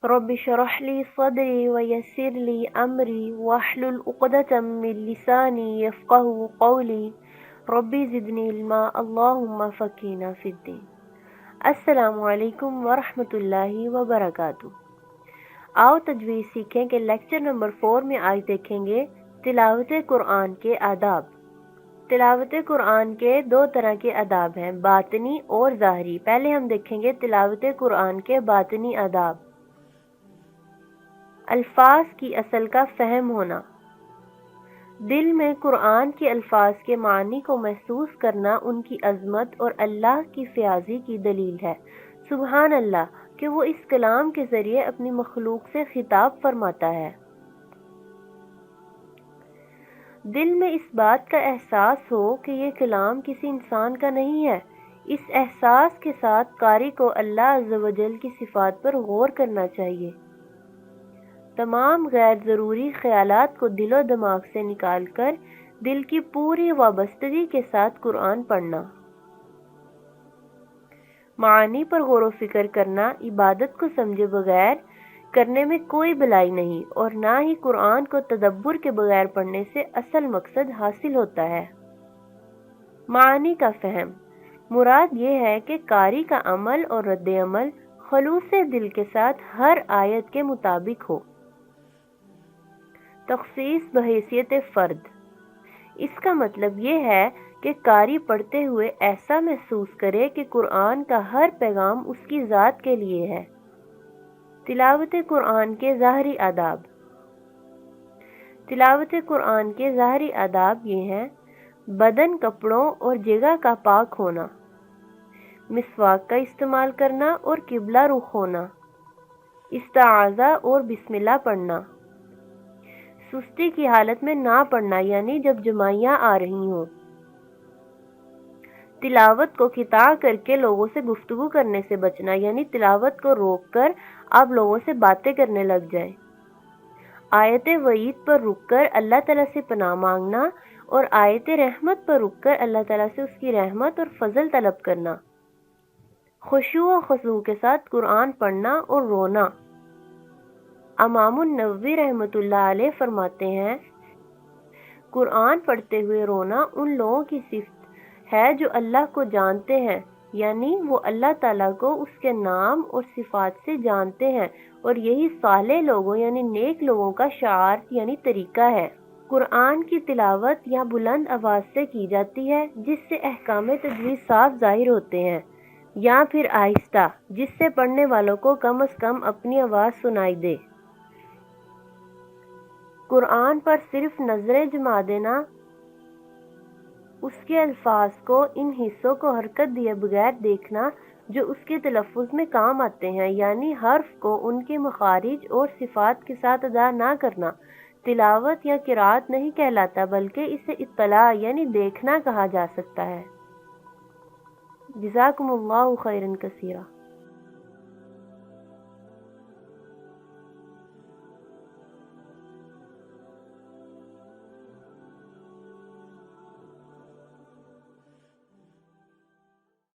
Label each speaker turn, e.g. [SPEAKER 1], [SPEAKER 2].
[SPEAKER 1] رب اشرح لي صدري ويسر لي أمري واحلل عقدة من لساني يفقهوا قولي ربی زدنی علما اللہم فقہنا فی الدین۔ السلام علیکم ورحمۃ اللہ وبرکاتہ۔ آؤ تجوید سیکھیں کہ لیکچر نمبر 4 میں آج دیکھیں گے تلاوت قرآن کے آداب۔ تلاوت قرآن کے دو طرح کے آداب ہیں، باطنی اور ظاہری۔ پہلے ہم دیکھیں گے تلاوت قرآن کے باطنی آداب۔ الفاظ کی اصل کا فہم ہونا، دل میں قرآن کے الفاظ کے معنی کو محسوس کرنا ان کی عظمت اور اللہ کی فیاضی کی دلیل ہے۔ سبحان اللہ کہ وہ اس کلام کے ذریعے اپنی مخلوق سے خطاب فرماتا ہے۔ دل میں اس بات کا احساس ہو کہ یہ کلام کسی انسان کا نہیں ہے۔ اس احساس کے ساتھ قاری کو اللہ عز و جل کی صفات پر غور کرنا چاہیے۔ تمام غیر ضروری خیالات کو دل و دماغ سے نکال کر دل کی پوری وابستگی کے ساتھ قرآن پڑھنا۔ معانی پر غور و فکر کرنا عبادت کو سمجھے بغیر کرنے میں کوئی بھلائی نہیں، اور نہ ہی قرآن کو تدبر کے بغیر پڑھنے سے اصل مقصد حاصل ہوتا ہے۔ معانی کا فہم، مراد یہ ہے کہ قاری کا عمل اور رد عمل خلوص دل کے ساتھ ہر آیت کے مطابق ہو۔ تخصیص بحیثیت فرد، اس کا مطلب یہ ہے کہ قاری پڑھتے ہوئے ایسا محسوس کرے کہ قرآن کا ہر پیغام اس کی ذات کے لیے ہے۔ تلاوت قرآن کے ظاہری آداب۔ تلاوت قرآن کے ظاہری آداب یہ ہیں: بدن، کپڑوں اور جگہ کا پاک ہونا، مسواک کا استعمال کرنا اور قبلہ رخ ہونا، استعاذہ اور بسم اللہ پڑھنا، سستی کی حالت میں نہ پڑھنا یعنی جب جمائیاں آ رہی ہوں، تلاوت کو قطع کر کے لوگوں سے گفتگو کرنے سے بچنا یعنی تلاوت کو روک کر آپ لوگوں سے باتیں کرنے لگ جائیں، آیت وعید پر رک کر اللہ تعالیٰ سے پناہ مانگنا اور آیت رحمت پر رک کر اللہ تعالیٰ سے اس کی رحمت اور فضل طلب کرنا، خشوع و خضوع کے ساتھ قرآن پڑھنا اور رونا۔ امام النووی رحمۃ اللہ علیہ فرماتے ہیں، قرآن پڑھتے ہوئے رونا ان لوگوں کی صفت ہے جو اللہ کو جانتے ہیں، یعنی وہ اللہ تعالیٰ کو اس کے نام اور صفات سے جانتے ہیں، اور یہی صالح لوگوں یعنی نیک لوگوں کا شعار یعنی طریقہ ہے۔ قرآن کی تلاوت یا بلند آواز سے کی جاتی ہے جس سے احکام تجوید صاف ظاہر ہوتے ہیں، یا پھر آہستہ جس سے پڑھنے والوں کو کم از کم اپنی آواز سنائی دے۔ قرآن پر صرف نظریں جما دینا، اس کے الفاظ کو ان حصوں کو حرکت دیے بغیر دیکھنا جو اس کے تلفظ میں کام آتے ہیں، یعنی حرف کو ان کے مخارج اور صفات کے ساتھ ادا نہ کرنا، تلاوت یا قرأت نہیں کہلاتا بلکہ اسے اطلاع یعنی دیکھنا کہا جا سکتا ہے۔ جزاکم اللہ خیرا کثیرا۔